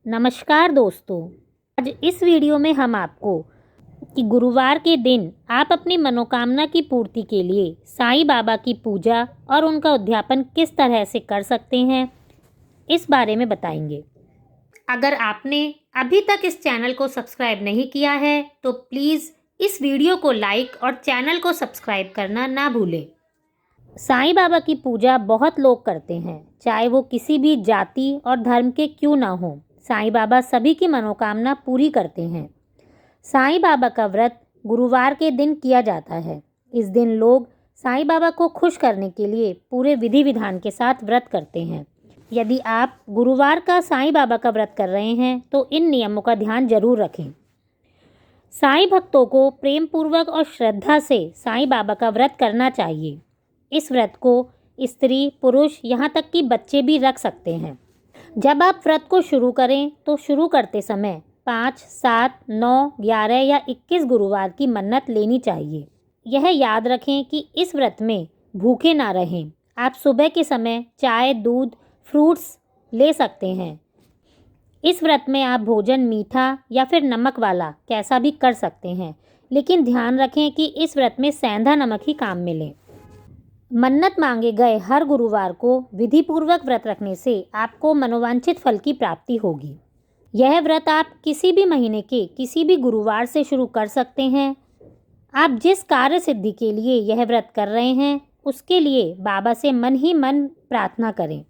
नमस्कार दोस्तों। आज इस वीडियो में हम आपको कि गुरुवार के दिन आप अपनी मनोकामना की पूर्ति के लिए साईं बाबा की पूजा और उनका उद्यापन किस तरह से कर सकते हैं, इस बारे में बताएंगे। अगर आपने अभी तक इस चैनल को सब्सक्राइब नहीं किया है तो प्लीज़ इस वीडियो को लाइक और चैनल को सब्सक्राइब करना ना भूलें। साईं बाबा की पूजा बहुत लोग करते हैं, चाहे वो किसी भी जाति और धर्म के क्यों ना हो। साईं बाबा सभी की मनोकामना पूरी करते हैं। साईं बाबा का व्रत गुरुवार के दिन किया जाता है। इस दिन लोग साईं बाबा को खुश करने के लिए पूरे विधि विधान के साथ व्रत करते हैं। यदि आप गुरुवार का साईं बाबा का व्रत कर रहे हैं तो इन नियमों का ध्यान जरूर रखें। साईं भक्तों को प्रेम पूर्वक और श्रद्धा से साईं बाबा का व्रत करना चाहिए। इस व्रत को स्त्री, पुरुष, यहाँ तक कि बच्चे भी रख सकते हैं। जब आप व्रत को शुरू करें तो शुरू करते समय 5, 7, 9, 11 या 21 गुरुवार की मन्नत लेनी चाहिए। यह याद रखें कि इस व्रत में भूखे ना रहें। आप सुबह के समय चाय, दूध, फ्रूट्स ले सकते हैं। इस व्रत में आप भोजन मीठा या फिर नमक वाला कैसा भी कर सकते हैं, लेकिन ध्यान रखें कि इस व्रत में सेंधा नमक ही काम में लें। मन्नत मांगे गए हर गुरुवार को विधिपूर्वक व्रत रखने से आपको मनोवांछित फल की प्राप्ति होगी। यह व्रत आप किसी भी महीने के किसी भी गुरुवार से शुरू कर सकते हैं। आप जिस कार्य सिद्धि के लिए यह व्रत कर रहे हैं उसके लिए बाबा से मन ही मन प्रार्थना करें।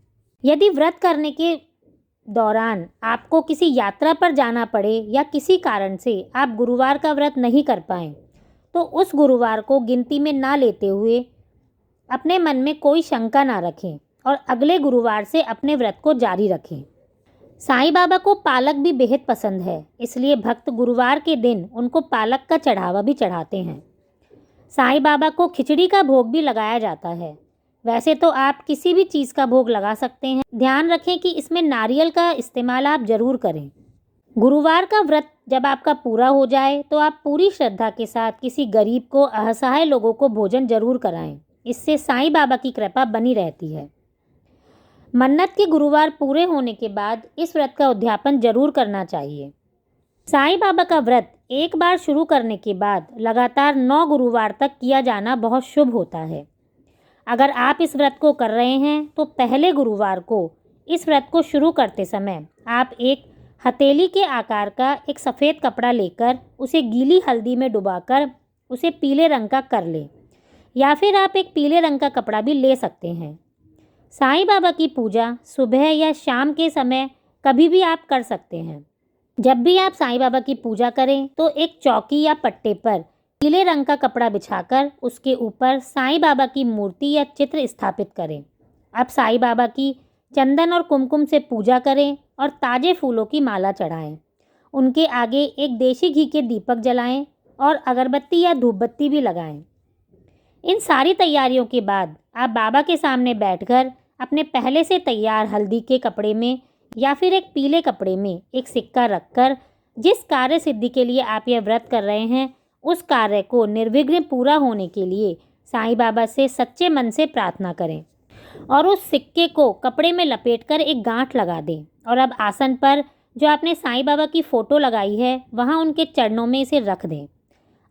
यदि व्रत करने के दौरान आपको किसी यात्रा पर जाना पड़े या किसी कारण से आप गुरुवार का व्रत नहीं कर पाएँ तो उस गुरुवार को गिनती में ना लेते हुए अपने मन में कोई शंका ना रखें और अगले गुरुवार से अपने व्रत को जारी रखें। साईं बाबा को पालक भी बेहद पसंद है, इसलिए भक्त गुरुवार के दिन उनको पालक का चढ़ावा भी चढ़ाते हैं। साईं बाबा को खिचड़ी का भोग भी लगाया जाता है। वैसे तो आप किसी भी चीज़ का भोग लगा सकते हैं, ध्यान रखें कि इसमें नारियल का इस्तेमाल आप ज़रूर करें। गुरुवार का व्रत जब आपका पूरा हो जाए तो आप पूरी श्रद्धा के साथ किसी गरीब को, असहाय लोगों को भोजन जरूर कराएं। इससे साईं बाबा की कृपा बनी रहती है। मन्नत के गुरुवार पूरे होने के बाद इस व्रत का उद्यापन जरूर करना चाहिए। साईं बाबा का व्रत एक बार शुरू करने के बाद लगातार 9 गुरुवार तक किया जाना बहुत शुभ होता है। अगर आप इस व्रत को कर रहे हैं तो पहले गुरुवार को इस व्रत को शुरू करते समय आप एक हथेली के आकार का एक सफ़ेद कपड़ा लेकर उसे गीली हल्दी में डुबाकर उसे पीले रंग का कर लें, या फिर आप एक पीले रंग का कपड़ा भी ले सकते हैं। साईं बाबा की पूजा सुबह या शाम के समय कभी भी आप कर सकते हैं। जब भी आप साईं बाबा की पूजा करें तो एक चौकी या पट्टे पर पीले रंग का कपड़ा बिछाकर उसके ऊपर साईं बाबा की मूर्ति या चित्र स्थापित करें। अब साईं बाबा की चंदन और कुमकुम से पूजा करें और ताजे फूलों की माला चढ़ाएं। उनके आगे एक देशी घी के दीपक जलाएं और अगरबत्ती या धूपबत्ती भी लगाएं। इन सारी तैयारियों के बाद आप बाबा के सामने बैठकर अपने पहले से तैयार हल्दी के कपड़े में या फिर एक पीले कपड़े में एक सिक्का रखकर जिस कार्य सिद्धि के लिए आप यह व्रत कर रहे हैं उस कार्य को निर्विघ्न पूरा होने के लिए साईं बाबा से सच्चे मन से प्रार्थना करें और उस सिक्के को कपड़े में लपेटकर एक गांठ लगा दें। और अब आसन पर जो आपने साईं बाबा की फ़ोटो लगाई है वहाँ उनके चरणों में इसे रख दें।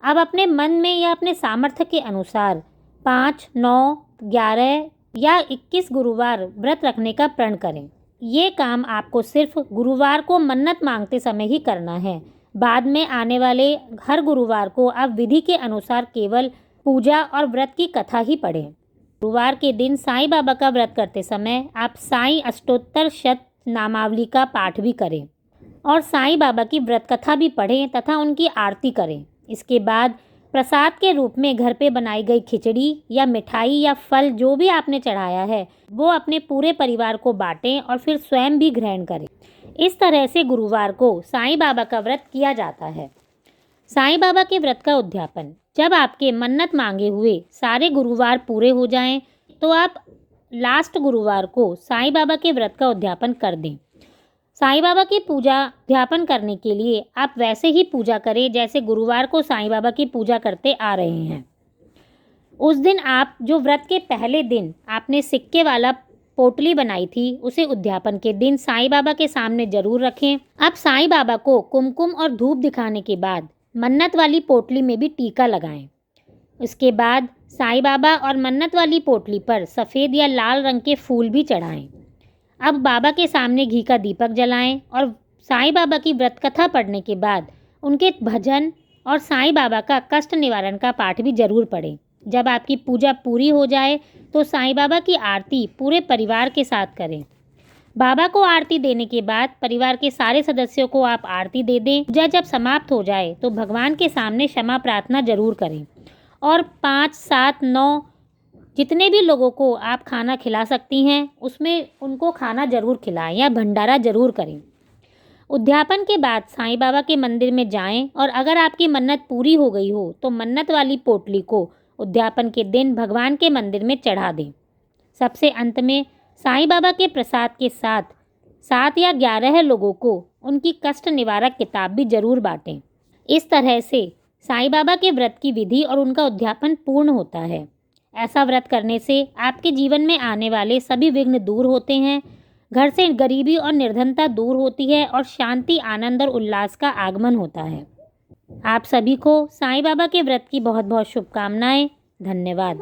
अब अपने मन में या अपने सामर्थ्य के अनुसार 5, 9, 11 या 21 गुरुवार व्रत रखने का प्रण करें। ये काम आपको सिर्फ गुरुवार को मन्नत मांगते समय ही करना है। बाद में आने वाले हर गुरुवार को आप विधि के अनुसार केवल पूजा और व्रत की कथा ही पढ़ें। गुरुवार के दिन साईं बाबा का व्रत करते समय आप साईं अष्टोत्तर शत नामावली का पाठ भी करें और साईं बाबा की व्रत कथा भी पढ़ें तथा उनकी आरती करें। इसके बाद प्रसाद के रूप में घर पे बनाई गई खिचड़ी या मिठाई या फल जो भी आपने चढ़ाया है वो अपने पूरे परिवार को बांटें और फिर स्वयं भी ग्रहण करें। इस तरह से गुरुवार को साईं बाबा का व्रत किया जाता है। साईं बाबा के व्रत का उद्यापन जब आपके मन्नत मांगे हुए सारे गुरुवार पूरे हो जाएं तो आप लास्ट गुरुवार को साईं बाबा के व्रत का उद्यापन कर दें। साईं बाबा की पूजा ध्यापन करने के लिए आप वैसे ही पूजा करें जैसे गुरुवार को साईं बाबा की पूजा करते आ रहे हैं। उस दिन आप जो व्रत के पहले दिन आपने सिक्के वाला पोटली बनाई थी उसे उद्यापन के दिन साईं बाबा के सामने जरूर रखें। अब साईं बाबा को कुमकुम और धूप दिखाने के बाद मन्नत वाली पोटली में भी टीका लगाएं। उसके बाद साईं बाबा और मन्नत वाली पोटली पर सफ़ेद या लाल रंग के फूल भी चढ़ाएं। अब बाबा के सामने घी का दीपक जलाएं और साईं बाबा की व्रत कथा पढ़ने के बाद उनके भजन और साईं बाबा का कष्ट निवारण का पाठ भी जरूर पढ़ें। जब आपकी पूजा पूरी हो जाए तो साईं बाबा की आरती पूरे परिवार के साथ करें। बाबा को आरती देने के बाद परिवार के सारे सदस्यों को आप आरती दे दें। पूजा जब समाप्त हो जाए तो भगवान के सामने क्षमा प्रार्थना जरूर करें और 5, 7, 9 जितने भी लोगों को आप खाना खिला सकती हैं उसमें उनको खाना जरूर खिलाएं या भंडारा जरूर करें। उद्यापन के बाद साईं बाबा के मंदिर में जाएं और अगर आपकी मन्नत पूरी हो गई हो तो मन्नत वाली पोटली को उद्यापन के दिन भगवान के मंदिर में चढ़ा दें। सबसे अंत में साईं बाबा के प्रसाद के साथ 7 या 11 लोगों को उनकी कष्ट निवारक किताब भी जरूर बांटें। इस तरह से साईं बाबा के व्रत की विधि और उनका उद्यापन पूर्ण होता है। ऐसा व्रत करने से आपके जीवन में आने वाले सभी विघ्न दूर होते हैं, घर से गरीबी और निर्धनता दूर होती है और शांति, आनंद और उल्लास का आगमन होता है। आप सभी को साईं बाबा के व्रत की बहुत बहुत शुभकामनाएं। धन्यवाद।